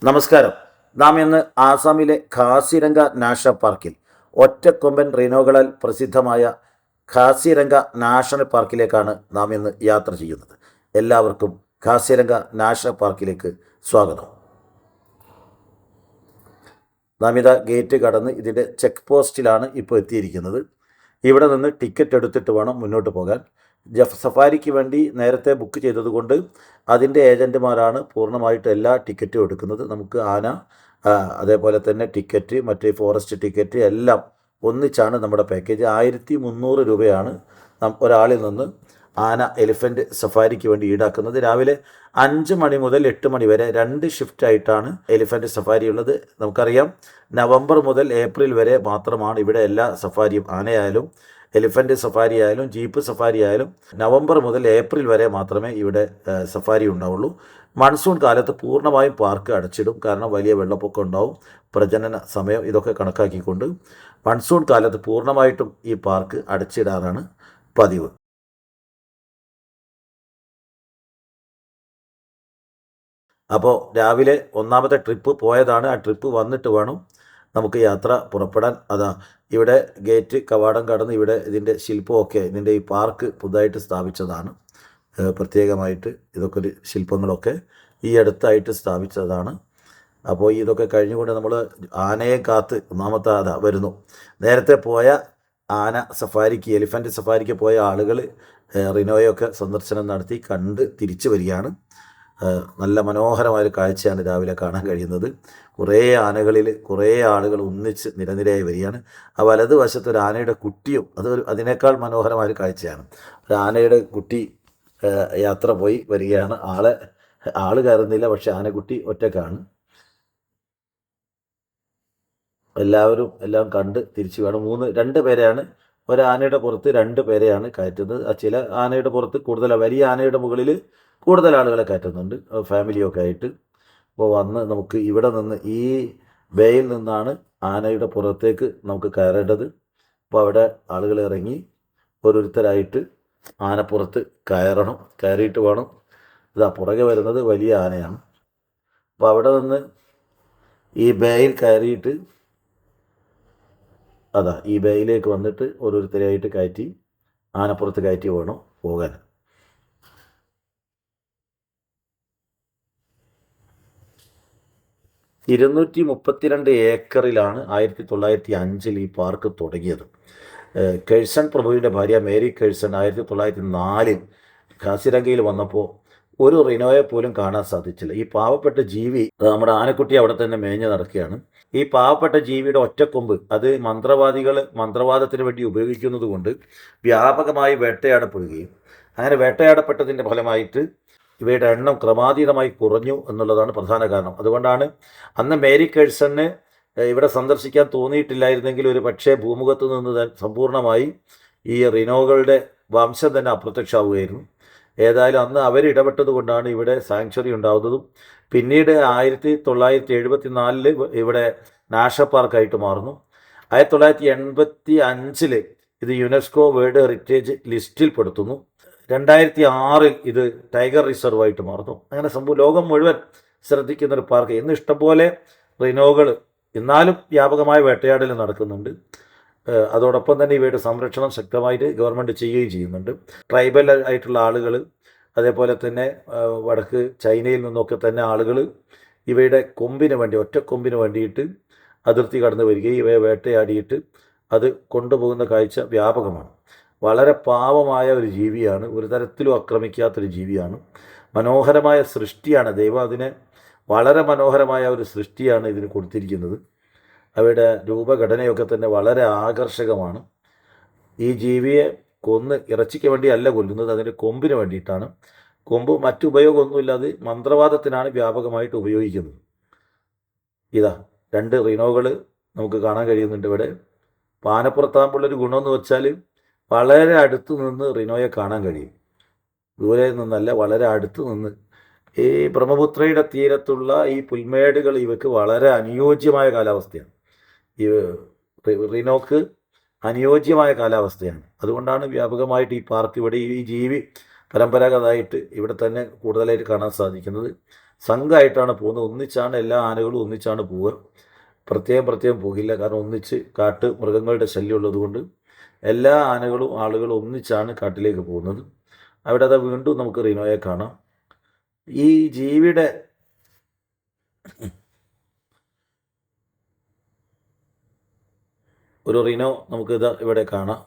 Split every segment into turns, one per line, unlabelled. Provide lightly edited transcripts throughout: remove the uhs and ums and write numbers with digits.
നമസ്കാരം. നാം ഇന്ന് ആസാമിലെ ഖാസിരംഗ നാഷണൽ പാർക്കിൽ ഒറ്റക്കൊമ്പൻ റീനോകളാൽ പ്രസിദ്ധമായ ഖാസിരംഗ നാഷണൽ പാർക്കിലേക്കാണ് നാം ഇന്ന് യാത്ര ചെയ്യുന്നത്. എല്ലാവർക്കും ഖാസിരംഗ നാഷണൽ പാർക്കിലേക്ക് സ്വാഗതം. നാം ഇതാ ഗേറ്റ് കടന്ന് ഇതിൻ്റെ ചെക്ക് പോസ്റ്റിലാണ് ഇപ്പോൾ എത്തിയിരിക്കുന്നത്. ഇവിടെ നിന്ന് ടിക്കറ്റ് എടുത്തിട്ട് വേണം മുന്നോട്ട് പോകാൻ. സഫാരിക്ക് വേണ്ടി നേരത്തെ ബുക്ക് ചെയ്തതുകൊണ്ട് അതിൻ്റെ ഏജൻറ്റുമാരാണ് പൂർണ്ണമായിട്ട് എല്ലാ ടിക്കറ്റും എടുക്കുന്നത്. നമുക്ക് ആന, അതേപോലെ തന്നെ ടിക്കറ്റ്, മറ്റേ ഫോറസ്റ്റ് ടിക്കറ്റ് എല്ലാം ഒന്നിച്ചാണ് നമ്മുടെ പാക്കേജ്. 1300 രൂപയാണ് ഒരാളിൽ നിന്ന് ആന എലിഫൻറ്റ് സഫാരിക്ക് വേണ്ടി ഈടാക്കുന്നത്. രാവിലെ 5 മണി മുതൽ 8 മണി വരെ 2 ഷിഫ്റ്റായിട്ടാണ് എലിഫൻറ്റ് സഫാരി ഉള്ളത്. നമുക്കറിയാം, നവംബർ മുതൽ ഏപ്രിൽ വരെ മാത്രമാണ് ഇവിടെ എല്ലാ സഫാരിയും, ആനയായാലും എലിഫൻറ്റ് സഫാരി ആയാലും ജീപ്പ് സഫാരി ആയാലും നവംബർ മുതൽ ഏപ്രിൽ വരെ മാത്രമേ ഇവിടെ സഫാരി ഉണ്ടാവുള്ളൂ. മൺസൂൺ കാലത്ത് പൂർണ്ണമായും പാർക്ക് അടച്ചിടും. കാരണം വലിയ വെള്ളപ്പൊക്കം ഉണ്ടാവും, പ്രജനന സമയം ഇതൊക്കെ കണക്കാക്കിക്കൊണ്ട് മൺസൂൺ കാലത്ത് പൂർണ്ണമായിട്ടും ഈ പാർക്ക് അടച്ചിടാറാണ് പതിവ്. അപ്പോൾ രാവിലെ ഒന്നാമത്തെ ട്രിപ്പ് പോയതാണ്. ആ ട്രിപ്പ് വന്നിട്ട് വേണം നമുക്ക് യാത്ര പുറപ്പെടാൻ. അതാ ഇവിടെ ഗേറ്റ് കവാടം കടന്ന് ഇവിടെ ഇതിൻ്റെ ശില്പമൊക്കെ, ഇതിൻ്റെ ഈ പാർക്ക് പുതുതായിട്ട് സ്ഥാപിച്ചതാണ്. പ്രത്യേകമായിട്ട് ഇതൊക്കെ ഒരു ശില്പങ്ങളൊക്കെ ഈ അടുത്തായിട്ട് സ്ഥാപിച്ചതാണ്. അപ്പോൾ ഇതൊക്കെ കഴിഞ്ഞുകൊണ്ട് നമ്മൾ ആനയെ കാത്ത് ഒന്നാമത്തെ അതാ വരുന്നു. നേരത്തെ പോയ ആന സഫാരിക്ക്, എലിഫൻറ്റ് സഫാരിക്ക് പോയ ആളുകൾ റിനോയൊക്കെ സന്ദർശനം നടത്തി കണ്ട് തിരിച്ചു വരികയാണ്. നല്ല മനോഹരമായൊരു കാഴ്ചയാണ് രാവിലെ കാണാൻ കഴിയുന്നത്. കുറേ ആനകളിൽ കുറേ ആളുകൾ ഒന്നിച്ച് നിരനിരയായി വരികയാണ്. ആ വലതുവശത്ത് ഒരു ആനയുടെ കുട്ടിയും, അതിനേക്കാൾ മനോഹരമായൊരു കാഴ്ചയാണ്. ഒരു ആനയുടെ കുട്ടി യാത്ര പോയി വരികയാണ്. ആള് കയറുന്നില്ല, പക്ഷെ ആനക്കുട്ടി ഒറ്റക്കാണ്. എല്ലാവരും എല്ലാം കണ്ട് തിരിച്ചു വേണം. 2 പേരെയാണ്, ഒരാനയുടെ പുറത്ത് 2 പേരെയാണ് കയറ്റുന്നത്. ചില ആനയുടെ പുറത്ത് കൂടുതൽ, വലിയ ആനയുടെ മുകളിൽ കൂടുതൽ ആളുകളെ കയറ്റുന്നുണ്ട്, ഫാമിലിയൊക്കെ ആയിട്ട്. അപ്പോൾ വന്ന് നമുക്ക് ഇവിടെ നിന്ന് ഈ ബേയിൽ നിന്നാണ് ആനയുടെ പുറത്തേക്ക് നമുക്ക് കയറേണ്ടത്. അപ്പോൾ അവിടെ ആളുകൾ ഇറങ്ങി ഓരോരുത്തരായിട്ട് ആനപ്പുറത്ത് കയറണം. കയറിയിട്ട് വേണം, ഇതാ പുറകെ വരുന്നത് വലിയ ആനയാണ്. അപ്പോൾ അവിടെ നിന്ന് ഈ ബേയിൽ കയറിയിട്ട് ഈ ബേയിലേക്ക് വന്നിട്ട് ഓരോരുത്തരായിട്ട് കയറ്റി ആനപ്പുറത്ത് കയറ്റി വേണം പോകാൻ. 232 ഏക്കറിലാണ് 1905 ഈ പാർക്ക് തുടങ്ങിയത്. കേഴ്സൺ പ്രഭുവിൻ്റെ ഭാര്യ മേരി കേഴ്സൺ 1904 ഖാസിരംഗയിൽ വന്നപ്പോൾ ഒരു റിനോയെ പോലും കാണാൻ സാധിച്ചില്ല. ഈ പാവപ്പെട്ട ജീവി, നമ്മുടെ ആനക്കുട്ടി അവിടെ തന്നെ മേഞ്ഞ് നടക്കുകയാണ്. ഈ പാവപ്പെട്ട ജീവിയുടെ ഒറ്റക്കൊമ്പ് അത് മന്ത്രവാദത്തിന് വേണ്ടി ഉപയോഗിക്കുന്നത് കൊണ്ട് വ്യാപകമായി വേട്ടയാടപ്പെടുകയും അങ്ങനെ വേട്ടയാടപ്പെട്ടതിൻ്റെ ഫലമായിട്ട് ഇവയുടെ എണ്ണം ക്രമാതീതമായി കുറഞ്ഞു എന്നുള്ളതാണ് പ്രധാന കാരണം. അതുകൊണ്ടാണ് അന്ന് മേരി കേഴ്സണിന് ഇവിടെ സന്ദർശിക്കാൻ തോന്നിയിട്ടില്ലായിരുന്നെങ്കിൽ ഒരു പക്ഷേ ഭൂമുഖത്ത് നിന്ന് സമ്പൂർണ്ണമായി ഈ റിനോകളുടെ വംശം തന്നെ അപ്രത്യക്ഷമാവുകയായിരുന്നു. ഏതായാലും അന്ന് അവരിടപെട്ടത് കൊണ്ടാണ് ഇവിടെ സാങ്ച്വറി ഉണ്ടാകുന്നതും പിന്നീട് 1974 ഇവിടെ നാഷണൽ പാർക്കായിട്ട് മാറുന്നു. 1985 ഇത് യുനെസ്കോ വേൾഡ് ഹെറിറ്റേജ് ലിസ്റ്റിൽ പെടുത്തുന്നു. 2006 ഇത് ടൈഗർ റിസർവായിട്ട് മാറുന്നു. അങ്ങനെ ലോകം മുഴുവൻ ശ്രദ്ധിക്കുന്നൊരു പാർക്ക്. ഇന്ന് ഇഷ്ടംപോലെ റിനോകൾ, എന്നാലും വ്യാപകമായ വേട്ടയാടൽ നടക്കുന്നുണ്ട്. അതോടൊപ്പം തന്നെ ഇവയുടെ സംരക്ഷണം ശക്തമായിട്ട് ഗവൺമെൻറ് ചെയ്യുകയും ചെയ്യുന്നുണ്ട്. ട്രൈബൽ ആയിട്ടുള്ള ആളുകൾ, അതേപോലെ തന്നെ വടക്ക് ചൈനയിൽ നിന്നൊക്കെ തന്നെ ആളുകൾ ഇവയുടെ കൊമ്പിന് വേണ്ടി, ഒറ്റക്കൊമ്പിന് വേണ്ടിയിട്ട് അതിർത്തി കടന്നു വരികയും ഇവയെ വേട്ടയാടിയിട്ട് അത് കൊണ്ടുപോകുന്ന കാഴ്ച വ്യാപകമാണ്. വളരെ പാവമായ ഒരു ജീവിയാണ്, ഒരു തരത്തിലും ആക്രമിക്കാത്തൊരു ജീവിയാണ്. മനോഹരമായ സൃഷ്ടിയാണ്. ദൈവം അതിനെ വളരെ മനോഹരമായ ഒരു സൃഷ്ടിയാണ് ഇതിന് കൊടുത്തിരിക്കുന്നത്. അവയുടെ രൂപഘടനയൊക്കെ തന്നെ വളരെ ആകർഷകമാണ്. ഈ ജീവിയെ കൊന്ന് ഇറച്ചിക്ക് വേണ്ടിയല്ല കൊല്ലുന്നത്, അതിൻ്റെ കൊമ്പിന് വേണ്ടിയിട്ടാണ്. കൊമ്പ് മറ്റു ഉപയോഗമൊന്നുമില്ലാതെ മന്ത്രവാദത്തിനാണ് വ്യാപകമായിട്ട് ഉപയോഗിക്കുന്നത്. 2 റിനോകൾ നമുക്ക് കാണാൻ കഴിയുന്നുണ്ട് ഇവിടെ. ആനപ്പുറത്താകുമ്പോഴൊരു ഗുണമെന്ന് വെച്ചാൽ വളരെ അടുത്ത് നിന്ന് റിനോയെ കാണാൻ കഴിയും. ദൂരെ നിന്നല്ല, വളരെ അടുത്ത് നിന്ന്. ഈ ബ്രഹ്മപുത്രയുടെ തീരത്തുള്ള ഈ പുൽമേടുകൾ ഇവയ്ക്ക് വളരെ അനുയോജ്യമായ കാലാവസ്ഥയാണ്. ഈ റിനോക്ക് അനുയോജ്യമായ കാലാവസ്ഥയാണ്. അതുകൊണ്ടാണ് വ്യാപകമായിട്ട് ഈ പാർക്ക്, ഇവിടെ ഈ ജീവി പരമ്പരാഗതമായിട്ട് ഇവിടെ തന്നെ കൂടുതലായിട്ട് കാണാൻ സാധിക്കുന്നത്. സംഘമായിട്ടാണ് പോകുന്നത്. ഒന്നിച്ചാണ് എല്ലാ ആനകളും ഒന്നിച്ചാണ് പോവുക. പ്രത്യേകം പോകില്ല. കാരണം ഒന്നിച്ച് കാട്ട് മൃഗങ്ങളുടെ ശല്യം ഉള്ളതുകൊണ്ട് എല്ലാ ആനകളും ആളുകളും ഒന്നിച്ചാണ് കാട്ടിലേക്ക് പോകുന്നത്. അവിടെ അത് വീണ്ടും നമുക്ക് റിനോയെ കാണാം. ഈ ജീവിയുടെ ഒരു റിനോ നമുക്ക് ഇതാ ഇവിടെ കാണാം.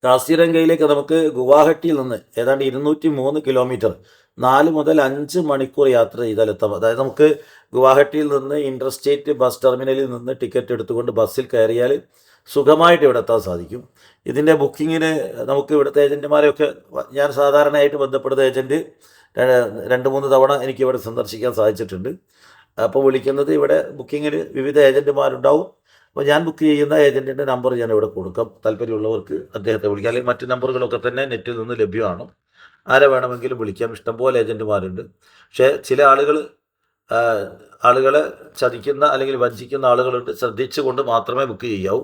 കാസിരംഗയിലേക്ക് നമുക്ക് ഗുവാഹട്ടിയിൽ നിന്ന് ഏതാണ്ട് 203 കിലോമീറ്റർ 4 മുതൽ 5 മണിക്കൂർ യാത്ര ചെയ്താൽ എത്താം. അതായത് നമുക്ക് ഗുവാഹട്ടിയിൽ നിന്ന് ഇൻ്റർസ്റ്റേറ്റ് ബസ് ടെർമിനലിൽ നിന്ന് ടിക്കറ്റ് എടുത്തുകൊണ്ട് ബസ്സിൽ കയറിയാൽ സുഖമായിട്ട് ഇവിടെ എത്താൻ സാധിക്കും. ഇതിൻ്റെ ബുക്കിങ്ങിന് നമുക്ക് ഇവിടുത്തെ ഏജൻറ്റുമാരെയൊക്കെ ഞാൻ സാധാരണയായിട്ട് ബന്ധപ്പെടുന്ന ഏജൻറ്റ് 2-3 തവണ എനിക്ക് ഇവിടെ സന്ദർശിക്കാൻ സാധിച്ചിട്ടുണ്ട്. അപ്പോൾ വിളിക്കുന്നത് ഇവിടെ ബുക്കിങ്ങിന് വിവിധ ഏജൻറ്റുമാരുണ്ടാവും. അപ്പോൾ ഞാൻ ബുക്ക് ചെയ്യുന്ന ഏജൻറ്റിൻ്റെ നമ്പർ ഞാൻ ഇവിടെ കൊടുക്കാം. താല്പര്യമുള്ളവർക്ക് അദ്ദേഹത്തെ വിളിക്കാം. അല്ലെങ്കിൽ മറ്റ് നമ്പറുകളൊക്കെ തന്നെ നെറ്റിൽ നിന്ന് ലഭ്യമാണ്. ആരെ വേണമെങ്കിലും വിളിക്കാം. ഇഷ്ടംപോലെ ഏജൻറ്റുമാരുണ്ട്. പക്ഷേ ചില ആളുകളെ ചതിക്കുന്ന അല്ലെങ്കിൽ വഞ്ചിക്കുന്ന ആളുകളുണ്ട്. ശ്രദ്ധിച്ചുകൊണ്ട് മാത്രമേ ബുക്ക് ചെയ്യാവൂ.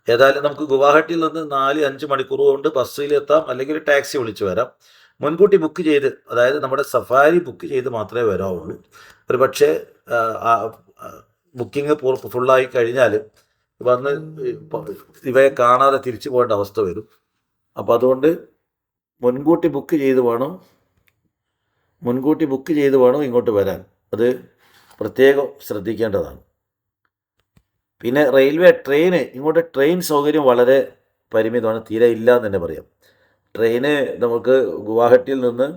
ഏതായാലും നമുക്ക് ഗുവാഹട്ടിയിൽ നിന്ന് 4-5 മണിക്കൂർ കൊണ്ട് ബസ്സിലെത്താം, അല്ലെങ്കിൽ ടാക്സി വിളിച്ച് വരാം. മുൻകൂട്ടി ബുക്ക് ചെയ്ത്, അതായത് നമ്മുടെ സഫാരി ബുക്ക് ചെയ്ത് മാത്രമേ വരാവുള്ളൂ. ഒരു പക്ഷേ ബുക്കിംഗ് ഫുള്ളായി കഴിഞ്ഞാൽ വന്ന് ഇവയെ കാണാതെ തിരിച്ചു പോകേണ്ട അവസ്ഥ വരും. അപ്പോൾ അതുകൊണ്ട് മുൻകൂട്ടി ബുക്ക് ചെയ്ത് വേണം ഇങ്ങോട്ട് വരാൻ. അത് പ്രത്യേകം ശ്രദ്ധിക്കേണ്ടതാണ്. പിന്നെ ഇങ്ങോട്ട് ട്രെയിൻ സൗകര്യം വളരെ പരിമിതമാണ്, തീരെ ഇല്ല എന്ന് തന്നെ പറയാം. ട്രെയിന് നമുക്ക് ഗുവാഹട്ടിയിൽ നിന്ന്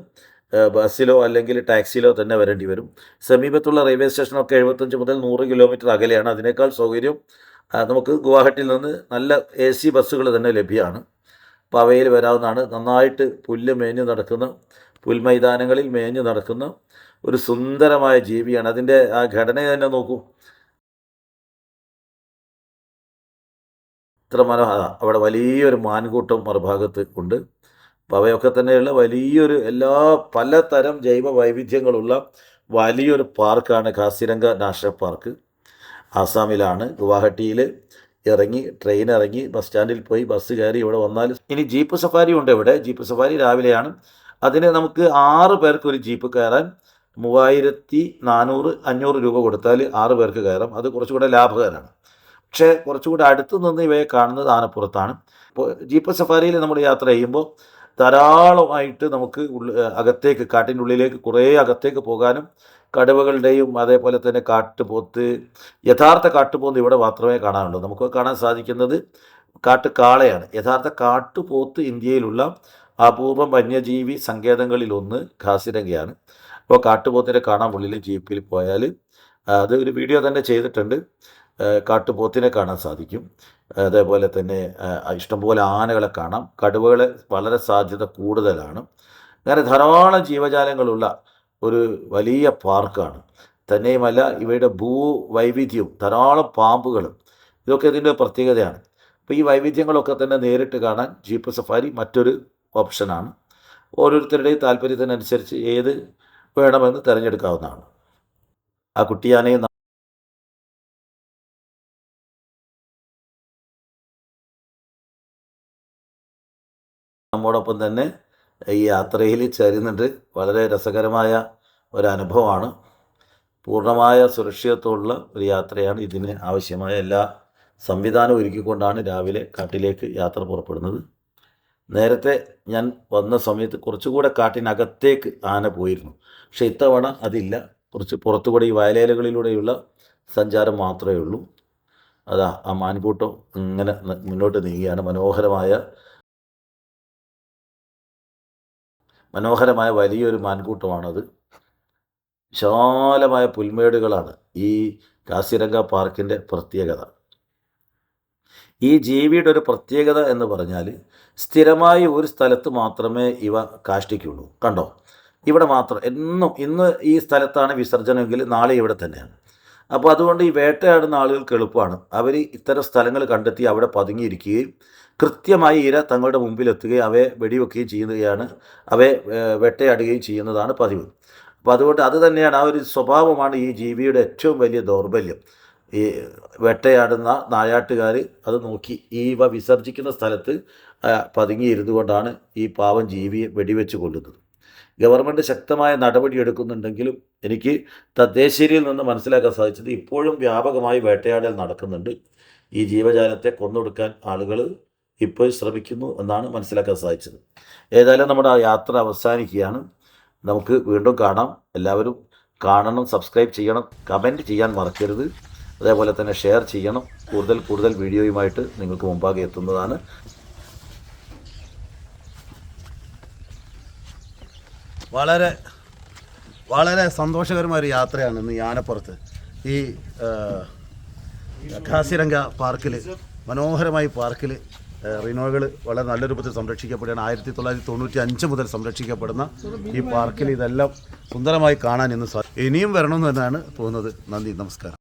ബസ്സിലോ അല്ലെങ്കിൽ ടാക്സിയിലോ തന്നെ വരേണ്ടി വരും. സമീപത്തുള്ള റെയിൽവേ സ്റ്റേഷനൊക്കെ 75 മുതൽ 100 കിലോമീറ്റർ അകലെയാണ്. അതിനേക്കാൾ സൗകര്യം നമുക്ക് ഗുവാഹട്ടിയിൽ നിന്ന് നല്ല AC ബസ്സുകൾ തന്നെ ലഭ്യമാണ്. അപ്പോൾ അവയിൽ വരാവുന്നതാണ്. നന്നായിട്ട് പുൽമൈതാനങ്ങളിൽ മേഞ്ഞ് നടക്കുന്ന ഒരു സുന്ദരമായ ജീവിയാണ്. അതിൻ്റെ ആ ഘടന തന്നെ നോക്കൂ, ഇത്ര മനോഹര. അവിടെ വലിയൊരു മാൻകൂട്ടം മറുഭാഗത്ത് ഉണ്ട്. അപ്പോൾ അവയൊക്കെ തന്നെയുള്ള പലതരം ജൈവ വൈവിധ്യങ്ങളുള്ള വലിയൊരു പാർക്കാണ് കാസിരംഗ നാഷണൽ പാർക്ക്. ആസാമിലാണ്. ഗുവാഹട്ടിയിൽ ട്രെയിൻ ഇറങ്ങി ബസ് സ്റ്റാൻഡിൽ പോയി ബസ് കയറി ഇവിടെ വന്നാൽ ഇനി ജീപ്പ് സഫാരി ഉണ്ട്. ഇവിടെ ജീപ്പ് സഫാരി രാവിലെയാണ്. അതിന് നമുക്ക് 6 പേർക്ക് ഒരു ജീപ്പ് കയറാൻ 3400-500 രൂപ കൊടുത്താൽ 6 പേർക്ക് കയറാം. അത് കുറച്ചുകൂടെ ലാഭകരമാണ്. പക്ഷേ കുറച്ചുകൂടെ അടുത്ത് നിന്ന് ഇവയെ കാണുന്നത് ആനപ്പുറത്താണ്. ഇപ്പോൾ ജീപ്പ് സഫാരിയിൽ നമ്മൾ യാത്ര ചെയ്യുമ്പോൾ ധാരാളമായിട്ട് നമുക്ക് കാട്ടിൻ്റെ ഉള്ളിലേക്ക് കുറേ അകത്തേക്ക് പോകാനും, കടുവകളുടെയും അതേപോലെ തന്നെ യഥാർത്ഥ കാട്ടുപോത്ത് ഇവിടെ മാത്രമേ കാണാനുള്ളൂ. നമുക്ക് കാണാൻ സാധിക്കുന്നത് കാട്ടുകാളയാണ്. യഥാർത്ഥ കാട്ടുപോത്ത് ഇന്ത്യയിലുള്ള അപൂർവം വന്യജീവി സങ്കേതങ്ങളിലൊന്ന് കാസിരംഗയാണ്. അപ്പോൾ കാട്ടുപോത്തിനെ കാണാൻ ഉള്ളിൽ ജീപ്പിൽ പോയാൽ അത് ഒരു വീഡിയോ തന്നെ ചെയ്തിട്ടുണ്ട്. കാട്ടുപോത്തിനെ കാണാൻ സാധിക്കും. അതേപോലെ തന്നെ ഇഷ്ടംപോലെ ആനകളെ കാണാം. കടുവകളെ വളരെ സാധ്യത കൂടുതലാണ്. അങ്ങനെ ധാരാളം ജീവജാലങ്ങളുള്ള ഒരു വലിയ പാർക്കാണ്. തന്നെയുമല്ല ഇവയുടെ ഭൂവൈവിധ്യവും ധാരാളം പാമ്പുകളും ഇതൊക്കെ ഇതിൻ്റെ പ്രത്യേകതയാണ്. അപ്പോൾ ഈ വൈവിധ്യങ്ങളൊക്കെ തന്നെ നേരിട്ട് കാണാൻ ജീപ്പ് സഫാരി മറ്റൊരു ഓപ്ഷനാണ്. ഓരോരുത്തരുടെയും താല്പര്യത്തിനനുസരിച്ച് ഏത് വേണമെന്ന് തിരഞ്ഞെടുക്കാവുന്നതാണ്. ആ കുട്ടിയാനയും നമ്മോടൊപ്പം തന്നെ ഈ യാത്രയിൽ ചേരുന്നുണ്ട്. വളരെ രസകരമായ ഒരനുഭവമാണ്. പൂർണ്ണമായ സുരക്ഷിതത്വമുള്ള ഒരു യാത്രയാണ്. ഇതിന് ആവശ്യമായ എല്ലാ സംവിധാനവും ഒരുക്കിക്കൊണ്ടാണ് രാവിലെ കാട്ടിലേക്ക് യാത്ര പുറപ്പെടുന്നത്. നേരത്തെ ഞാൻ വന്ന സമയത്ത് കുറച്ചുകൂടെ കാട്ടിനകത്തേക്ക് ആന പോയിരുന്നു. പക്ഷേ ഇത്തവണ അതില്ല. കുറച്ച് പുറത്തുകൂടെ ഈ വയലേലകളിലൂടെയുള്ള സഞ്ചാരം മാത്രമേ ഉള്ളൂ. അതാ ആ മാൻകൂട്ടം ഇങ്ങനെ മുന്നോട്ട് നീങ്ങുകയാണ്. മനോഹരമായ വലിയൊരു മാൻകൂട്ടമാണത്. വിശാലമായ പുൽമേടുകളാണ് ഈ കാസിരംഗ പാർക്കിൻ്റെ പ്രത്യേകത. ഈ ജീവിയുടെ ഒരു പ്രത്യേകത എന്ന് പറഞ്ഞാൽ സ്ഥിരമായി ഒരു സ്ഥലത്ത് മാത്രമേ ഇവ കാഷ്ടിക്കുള്ളൂ. കണ്ടോ, ഇവിടെ മാത്രം. ഇന്ന് ഈ സ്ഥലത്താണ് വിസർജനമെങ്കിൽ നാളെ ഇവിടെ തന്നെയാണ്. അപ്പോൾ അതുകൊണ്ട് ഈ വേട്ടയാടുന്ന ആളുകൾക്ക് എളുപ്പമാണ്. അവർ ഇത്തരം സ്ഥലങ്ങൾ കണ്ടെത്തി അവിടെ പതുങ്ങിയിരിക്കുകയും കൃത്യമായി ഇര തങ്ങളുടെ മുമ്പിലെത്തുകയും അവയെ വെടിവെക്കുകയും അവയെ വേട്ടയാടുകയും ചെയ്യുന്നതാണ് പതിവ്. അപ്പോൾ അതുകൊണ്ട് അത് തന്നെയാണ്, ആ ഒരു സ്വഭാവമാണ് ഈ ജീവിയുടെ ഏറ്റവും വലിയ ദൗർബല്യം. ഈ വേട്ടയാടുന്ന നായാട്ടുകാർ അത് നോക്കി ഈ വിസർജിക്കുന്ന സ്ഥലത്ത് പതുങ്ങിയിരുന്നു കൊണ്ടാണ് ഈ പാവം ജീവിയെ വെടിവെച്ച് കൊല്ലുന്നത്. ഗവൺമെൻറ് ശക്തമായ നടപടി എടുക്കുന്നുണ്ടെങ്കിലും എനിക്ക് തദ്ദേശീയരിൽ നിന്ന് മനസ്സിലാക്കാൻ സാധിച്ചത് ഇപ്പോഴും വ്യാപകമായി വേട്ടയാടൽ നടക്കുന്നുണ്ട്. ഈ ജീവജാലത്തെ കൊന്നൊടുക്കാൻ ആളുകൾ ഇപ്പോൾ ശ്രമിക്കുന്നു എന്നാണ് മനസ്സിലാക്കാൻ സാധിച്ചത്. ഏതായാലും നമ്മുടെ ആ യാത്ര അവസാനിക്കുകയാണ്. നമുക്ക് വീണ്ടും കാണാം. എല്ലാവരും കാണണം, സബ്സ്ക്രൈബ് ചെയ്യണം, കമൻറ്റ് ചെയ്യാൻ മറക്കരുത്. അതേപോലെ തന്നെ ഷെയർ ചെയ്യണം. കൂടുതൽ വീഡിയോയുമായിട്ട് നിങ്ങൾക്ക് മുമ്പാകെ എത്തുന്നതാണ്.
വളരെ സന്തോഷകരമായൊരു യാത്രയാണ് ഇന്ന് യാനപ്പുറത്ത്. ഈ കാസിരംഗ പാർക്കിൽ, മനോഹരമായ പാർക്കിൽ റിനോകൾ വളരെ നല്ല രൂപത്തിൽ സംരക്ഷിക്കപ്പെടുകയാണ്. 1995 മുതൽ സംരക്ഷിക്കപ്പെടുന്ന ഈ പാർക്കിൽ ഇതെല്ലാം സുന്ദരമായി കാണാൻ ഇനിയും വരണമെന്ന് തന്നെയാണ് തോന്നുന്നത്. നന്ദി, നമസ്കാരം.